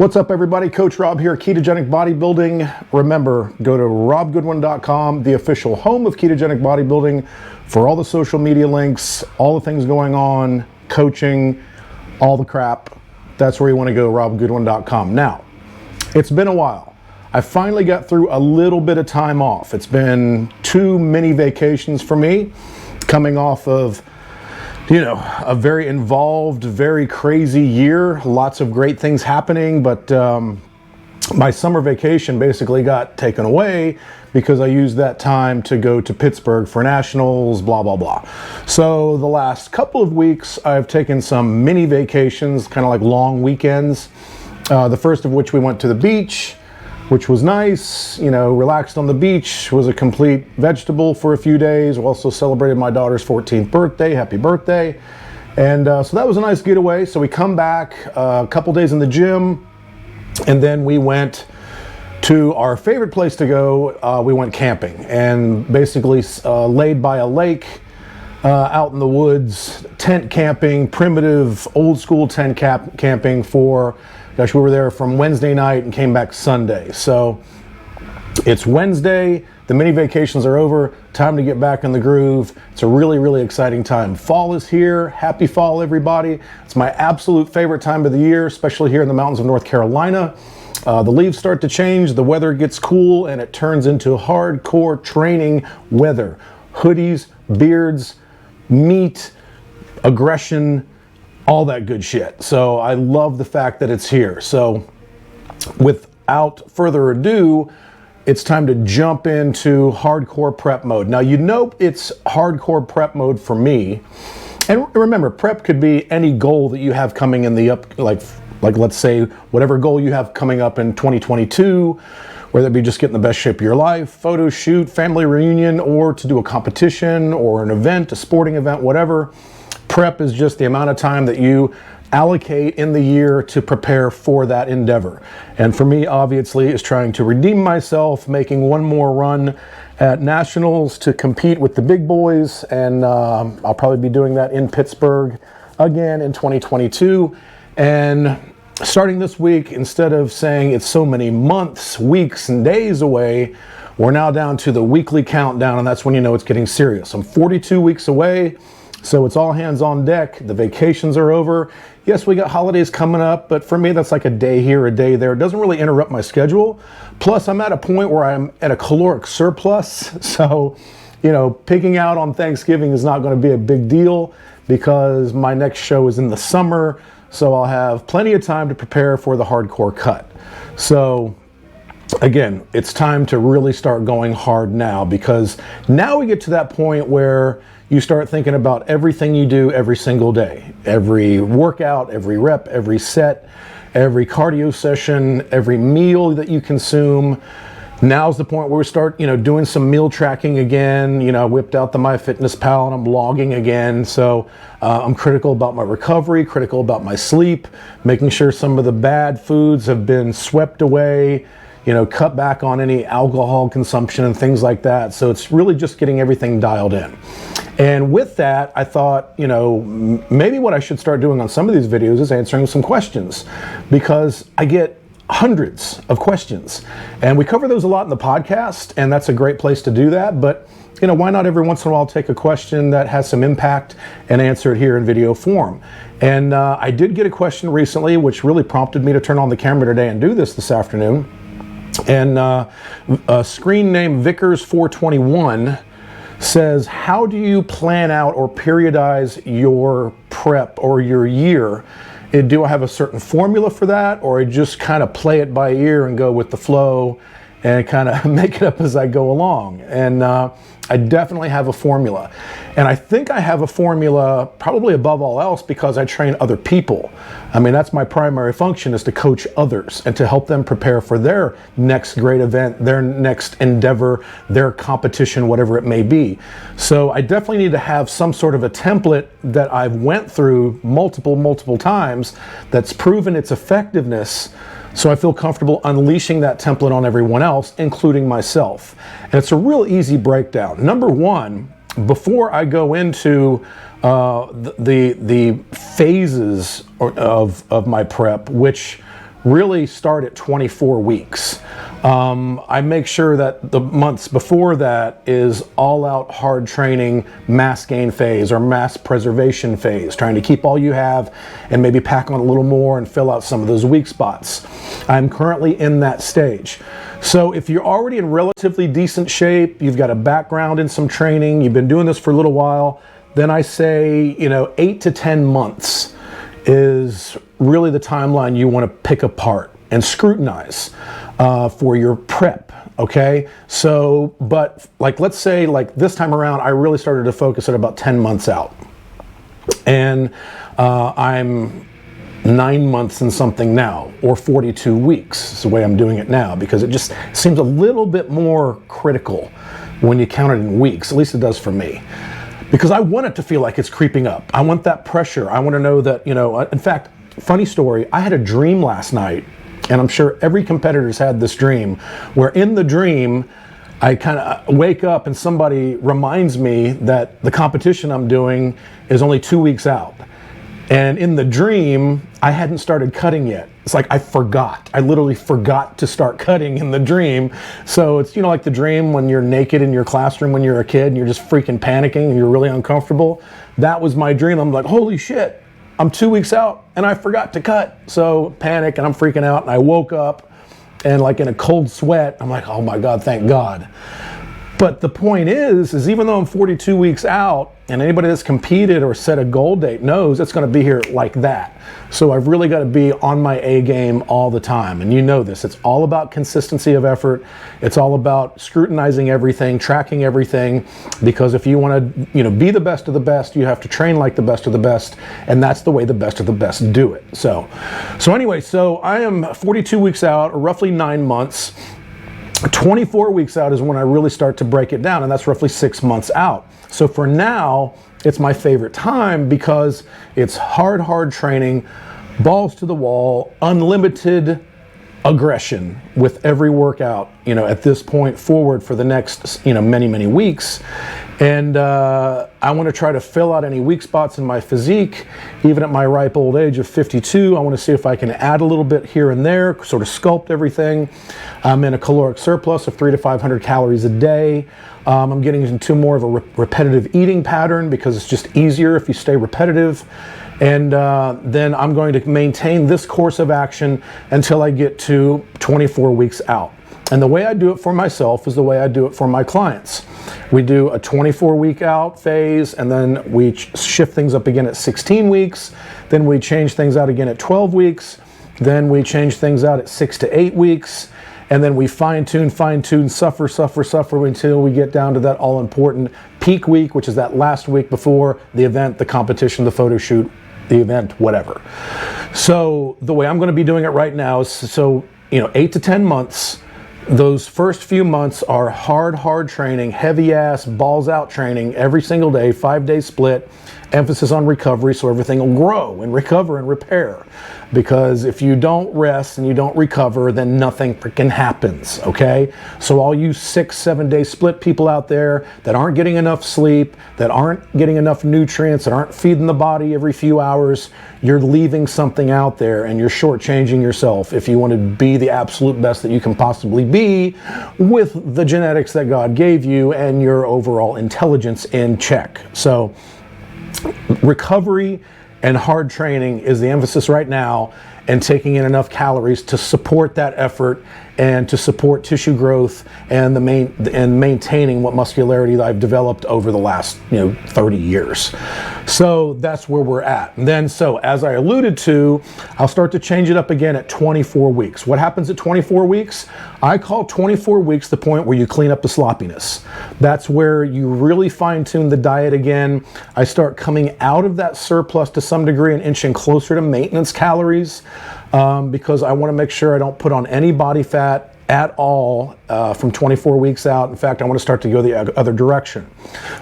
What's up, everybody? Coach Rob here, Ketogenic Bodybuilding. Remember, go to robgoodwin.com, the official home of Ketogenic Bodybuilding, for all the social media links, all the things going on, coaching, all the crap. That's where you want to go, robgoodwin.com. Now, it's been a while. I finally got through a little bit of time off. It's been 2 mini vacations for me, coming off of a very involved, very crazy year. Lots of great things happening, but my summer vacation basically got taken away because I used that time to go to Pittsburgh for nationals, blah, blah, blah. So the last couple of weeks, I've taken some mini vacations, kind of like long weekends. The first of which we went to the beach, which was nice, relaxed on the beach, was a complete vegetable for a few days. We also celebrated my daughter's 14th birthday, happy birthday. And so that was a nice getaway. So we come back, a couple days in the gym, and then we went to our favorite place to go. We went camping and basically laid by a lake out in the woods, tent camping, primitive, old school tent camping for, gosh, we were there from Wednesday night and came back Sunday. So it's Wednesday, the mini vacations are over, time to get back in the groove. It's a really, really exciting time. Fall is here. Happy fall, everybody. It's my absolute favorite time of the year, especially here in the mountains of North Carolina. The leaves start to change, the weather gets cool, and it turns into hardcore training weather. Hoodies, beards, meat, aggression, all that good shit. So I love the fact that it's here. So without further ado, it's time to jump into hardcore prep mode. Now, it's hardcore prep mode for me. And remember, prep could be any goal that you have coming in the up, like let's say whatever goal you have coming up in 2022, whether it be just getting the best shape of your life, photo shoot, family reunion, or to do a competition or an event, a sporting event, whatever. Prep is just the amount of time that you allocate in the year to prepare for that endeavor. And for me, obviously, is trying to redeem myself, making one more run at nationals to compete with the big boys. And I'll probably be doing that in Pittsburgh again in 2022. And starting this week, instead of saying it's so many months, weeks, and days away, we're now down to the weekly countdown, and that's when you know it's getting serious. I'm 42 weeks away. So it's all hands on deck. The vacations are over. Yes, we got holidays coming up, but for me, that's like a day here, a day there. It doesn't really interrupt my schedule. Plus, I'm at a point where I'm at a caloric surplus. So, picking out on Thanksgiving is not going to be a big deal because my next show is in the summer. So I'll have plenty of time to prepare for the hardcore cut. So again, it's time to really start going hard now, because now we get to that point where you start thinking about everything you do every single day. Every workout, every rep, every set, every cardio session, every meal that you consume. Now's the point where we start, doing some meal tracking again. I whipped out the MyFitnessPal and I'm logging again. So I'm critical about my recovery, critical about my sleep, making sure some of the bad foods have been swept away, cut back on any alcohol consumption and things like that. So it's really just getting everything dialed in. And with that, I thought, maybe what I should start doing on some of these videos is answering some questions, because I get hundreds of questions. And we cover those a lot in the podcast, and that's a great place to do that. But, why not every once in a while take a question that has some impact and answer it here in video form? And I did get a question recently, which really prompted me to turn on the camera today and do this afternoon. And a screen name Vickers421 says, how do you plan out or periodize your prep or your year? Do I have a certain formula for that, or I just kind of play it by ear and go with the flow and kind of make it up as I go along? And I definitely have a formula. And I think I have a formula probably above all else because I train other people. I mean, that's my primary function, is to coach others and to help them prepare for their next great event, their next endeavor, their competition, whatever it may be. So I definitely need to have some sort of a template that I've went through multiple times that's proven its effectiveness, so I feel comfortable unleashing that template on everyone else, including myself. And it's a real easy breakdown. Number one, before I go into the phases of my prep, which really start at 24 weeks. I make sure that the months before that is all out hard training, mass gain phase or mass preservation phase, trying to keep all you have and maybe pack on a little more and fill out some of those weak spots. I'm currently in that stage. So if you're already in relatively decent shape, you've got a background in some training, you've been doing this for a little while, then I say, 8 to 10 months is really the timeline you want to pick apart and scrutinize for your prep, okay? So, but let's say this time around, I really started to focus at about 10 months out. And I'm 9 months and something now, or 42 weeks is the way I'm doing it now, because it just seems a little bit more critical when you count it in weeks, at least it does for me. Because I want it to feel like it's creeping up. I want that pressure. I want to know that, in fact, funny story, I had a dream last night, and I'm sure every competitor's had this dream, where in the dream, I kind of wake up and somebody reminds me that the competition I'm doing is only 2 weeks out. And in the dream, I hadn't started cutting yet. It's like I forgot. I literally forgot to start cutting in the dream. So it's, like the dream when you're naked in your classroom when you're a kid and you're just freaking panicking and you're really uncomfortable. That was my dream. I'm like, holy shit, I'm 2 weeks out and I forgot to cut. So panic and I'm freaking out, and I woke up and in a cold sweat, I'm like, oh my God, thank God. But the point is even though I'm 42 weeks out, and anybody that's competed or set a goal date knows it's going to be here like that. So I've really got to be on my A game all the time. And you know this, it's all about consistency of effort. It's all about scrutinizing everything, tracking everything, because if you want to, be the best of the best, you have to train like the best of the best, and that's the way the best of the best do it. So anyway, so I am 42 weeks out, or roughly 9 months. 24 weeks out is when I really start to break it down, and that's roughly 6 months out. So for now, it's my favorite time because it's hard training, balls to the wall, unlimited aggression with every workout, at this point forward for the next, many weeks. And I want to try to fill out any weak spots in my physique, even at my ripe old age of 52. I want to see if I can add a little bit here and there, sort of sculpt everything. I'm in a caloric surplus of 300 to 500 calories a day. I'm getting into more of a repetitive eating pattern because it's just easier if you stay repetitive. And then I'm going to maintain this course of action until I get to 24 weeks out. And the way I do it for myself is the way I do it for my clients. We do a 24-week out phase, and then we shift things up again at 16 weeks. Then we change things out again at 12 weeks. Then we change things out at 6 to 8 weeks. And then we fine-tune, suffer until we get down to that all-important peak week, which is that last week before the event, the competition, the photo shoot, the event, whatever. So the way I'm going to be doing it right now is 8 to 10 months. Those first few months are hard training, heavy ass, balls out training every single day, 5-day split, emphasis on recovery so everything will grow and recover and repair. Because if you don't rest and you don't recover, then nothing freaking happens, okay? So all you 6-7 day split people out there that aren't getting enough sleep, that aren't getting enough nutrients, that aren't feeding the body every few hours, you're leaving something out there and you're shortchanging yourself if you want to be the absolute best that you can possibly be with the genetics that God gave you and your overall intelligence in check. So recovery and hard training is the emphasis right now, and taking in enough calories to support that effort and to support tissue growth and maintaining what muscularity that I've developed over the last 30 years. So that's where we're at. And then, so as I alluded to, I'll start to change it up again at 24 weeks. What happens at 24 weeks? I call 24 weeks the point where you clean up the sloppiness. That's where you really fine-tune the diet again. I start coming out of that surplus to some degree and inching closer to maintenance calories. Because I want to make sure I don't put on any body fat at all from 24 weeks out. In fact, I want to start to go the other direction.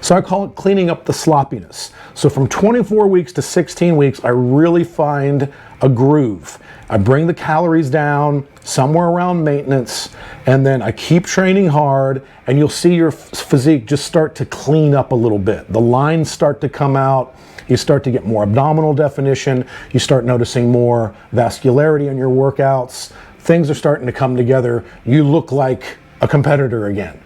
So I call it cleaning up the sloppiness. So from 24 weeks to 16 weeks, I really find a groove. I bring the calories down somewhere around maintenance, and then I keep training hard, and you'll see your physique just start to clean up a little bit. The lines start to come out. You start to get more abdominal definition. You start noticing more vascularity in your workouts. Things are starting to come together. You look like a competitor again.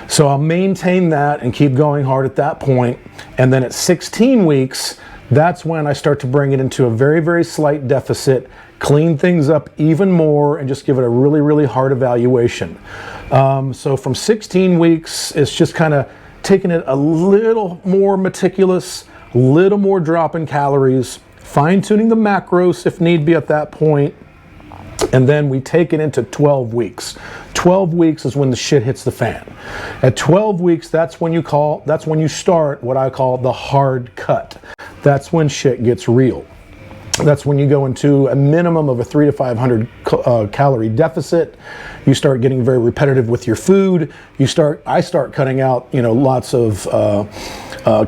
So I'll maintain that and keep going hard at that point. And then at 16 weeks, that's when I start to bring it into a very, very slight deficit, clean things up even more, and just give it a really, really hard evaluation. So from 16 weeks, it's just kind of taking it a little more meticulous, a little more drop in calories, fine-tuning the macros if need be at that point. And then we take it into 12 weeks. 12 weeks is when the shit hits the fan. At 12 weeks, that's when you start what I call the hard cut. That's when shit gets real. That's when you go into a minimum of a 300 to 500 calorie deficit. You start getting very repetitive with your food. I start cutting out, lots of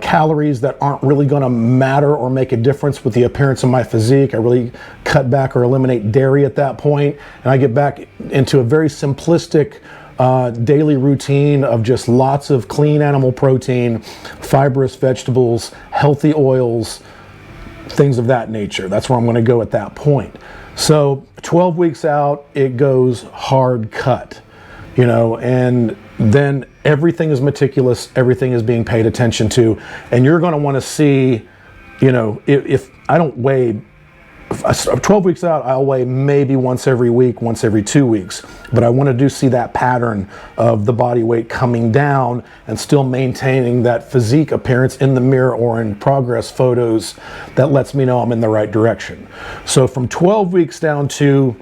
calories that aren't really going to matter or make a difference with the appearance of my physique. I really cut back or eliminate dairy at that point, and I get back into a very simplistic daily routine of just lots of clean animal protein, fibrous vegetables, healthy oils, things of that nature. That's where I'm going to go at that point. So 12 weeks out, it goes hard cut, and then everything is meticulous, everything is being paid attention to, and you're going to want to see, if I don't weigh, 12 weeks out, I'll weigh maybe once every week, once every 2 weeks, but I want to see that pattern of the body weight coming down and still maintaining that physique appearance in the mirror or in progress photos that lets me know I'm in the right direction. So from 12 weeks down to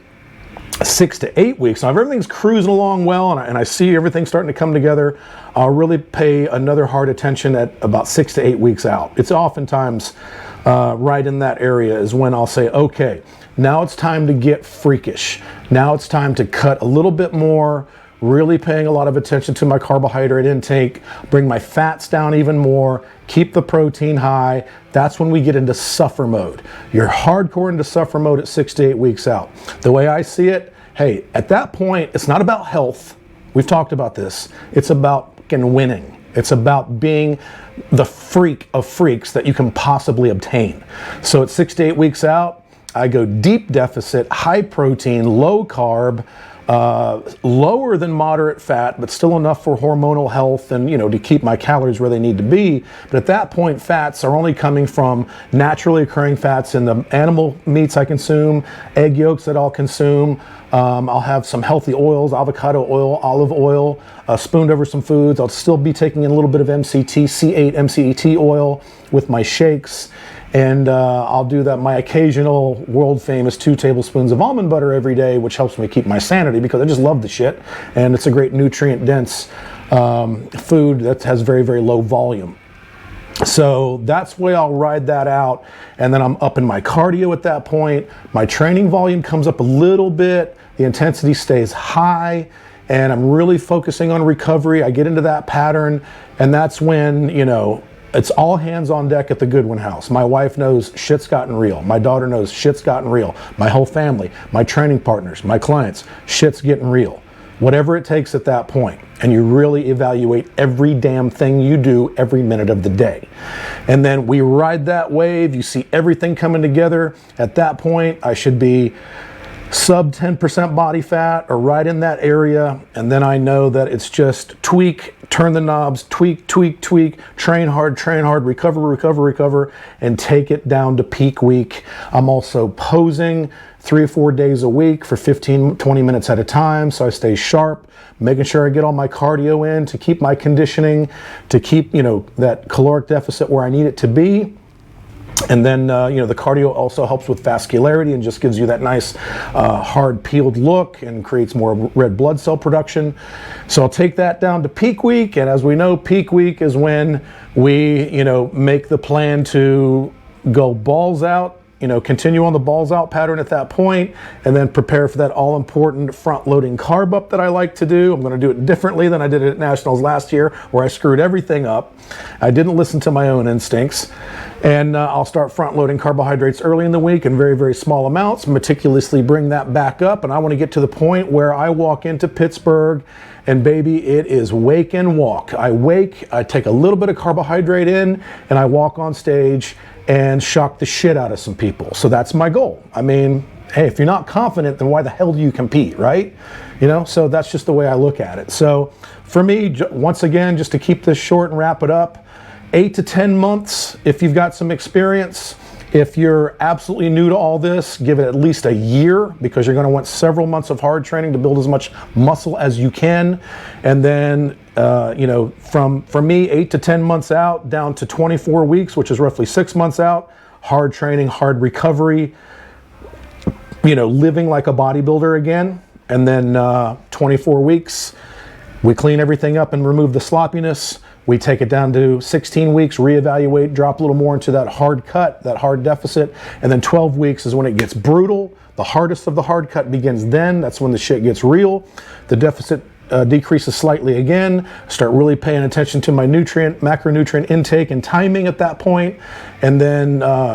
6 to 8 weeks. Now, if everything's cruising along well and I see everything starting to come together, I'll really pay another hard attention at about 6 to 8 weeks out. It's oftentimes right in that area is when I'll say, okay, now it's time to get freakish. Now it's time to cut a little bit more, really paying a lot of attention to my carbohydrate intake, bring my fats down even more, keep the protein high. That's when we get into suffer mode. You're hardcore into suffer mode at 6 to 8 weeks out. The way I see it, hey, at that point, it's not about health. We've talked about this. It's about fucking winning. It's about being the freak of freaks that you can possibly obtain. So at 6 to 8 weeks out, I go deep deficit, high protein, low carb, lower than moderate fat, but still enough for hormonal health and, to keep my calories where they need to be. But at that point, fats are only coming from naturally occurring fats in the animal meats I consume, egg yolks that I'll consume. I'll have some healthy oils, avocado oil, olive oil, spooned over some foods. I'll still be taking in a little bit of MCT, C8, MCT oil with my shakes. And I'll do my occasional world famous 2 tablespoons of almond butter every day, which helps me keep my sanity because I just love the shit. And it's a great nutrient dense food that has very, very low volume. So that's the way I'll ride that out. And then I'm up in my cardio at that point. My training volume comes up a little bit. The intensity stays high. And I'm really focusing on recovery. I get into that pattern. And that's when, it's all hands on deck at the Goodwin house. My wife knows shit's gotten real. My daughter knows shit's gotten real. My whole family, my training partners, my clients, shit's getting real. Whatever it takes at that point. And you really evaluate every damn thing you do every minute of the day. And then we ride that wave. You see everything coming together. At that point, I should be sub 10% body fat or right in that area. And then I know that it's just tweak, turn the knobs, tweak, train hard, recover, and take it down to peak week. I'm also posing 3 or 4 days a week for 15, 20 minutes at a time. So I stay sharp, making sure I get all my cardio in to keep my conditioning, to keep, that caloric deficit where I need it to be. And then, the cardio also helps with vascularity and just gives you that nice, hard peeled look and creates more red blood cell production. So I'll take that down to peak week. And as we know, peak week is when we, make the plan to go balls out you know, continue on the balls out pattern at that point, and then prepare for that all important front loading carb up that I like to do. I'm going to do it differently than I did it at Nationals last year, where I screwed everything up. I didn't listen to my own instincts. And I'll start front loading carbohydrates early in the week in very, very small amounts, meticulously bring that back up. And I want to get to the point where I walk into Pittsburgh and baby, it is wake and walk. I wake, I take a little bit of carbohydrate in, and I walk on stage and shock the shit out of some people. So that's my goal. I mean, hey, if you're not confident, then why the hell do you compete, right? You know, so that's just the way I look at it. So for me, once again, just to keep this short and wrap it up, 8 to 10 months if you've got some experience. If you're absolutely new to all this, give it at least a year, because you're going to want several months of hard training to build as much muscle as you can. And then, you know, from me, 8 to 10 months out down to 24 weeks, which is roughly 6 months out, hard training, hard recovery, you know, living like a bodybuilder again. And then 24 weeks, we clean everything up and remove the sloppiness. We take it down to 16 weeks, reevaluate, drop a little more into that hard cut, that hard deficit. And then 12 weeks is when it gets brutal. The hardest of the hard cut begins then. That's when the shit gets real. The deficit decreases slightly again. Start really paying attention to my macronutrient intake and timing at that point. And then,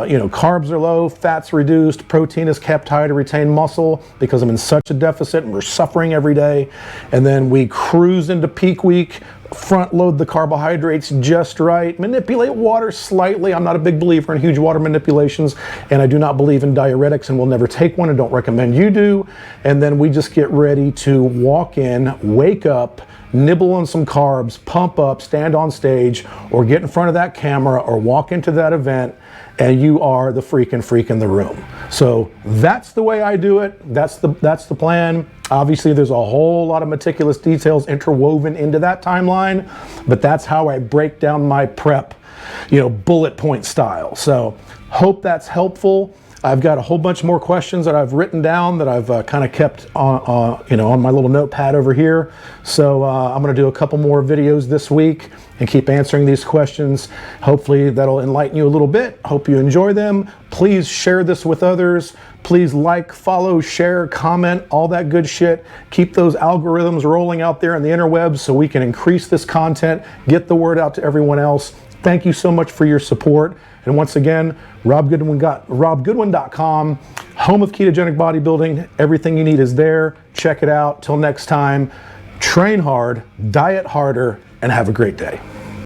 you know, carbs are low, fats reduced, protein is kept high to retain muscle because I'm in such a deficit and we're suffering every day. And then we cruise into peak week, front load the carbohydrates just right, manipulate water slightly. I'm not a big believer in huge water manipulations, and I do not believe in diuretics and will never take one and don't recommend you do. And then we just get ready to walk in, wake up, nibble on some carbs, pump up, stand on stage, or get in front of that camera or walk into that event, and you are the freaking freak in the room. So that's the way I do it. That's the plan. Obviously, there's a whole lot of meticulous details interwoven into that timeline, but that's how I break down my prep, you know, bullet point style. So hope that's helpful. I've got a whole bunch more questions that I've written down that I've kind of kept on, you know, on my little notepad over here. So I'm going to do a couple more videos this week and keep answering these questions. Hopefully that'll enlighten you a little bit. Hope you enjoy them. Please share this with others. Please like, follow, share, comment, all that good shit. Keep those algorithms rolling out there in the interwebs so we can increase this content, get the word out to everyone else. Thank you so much for your support. And once again, robgoodwin.com, home of ketogenic bodybuilding. Everything you need is there. Check it out. Till next time, train hard, diet harder, and have a great day.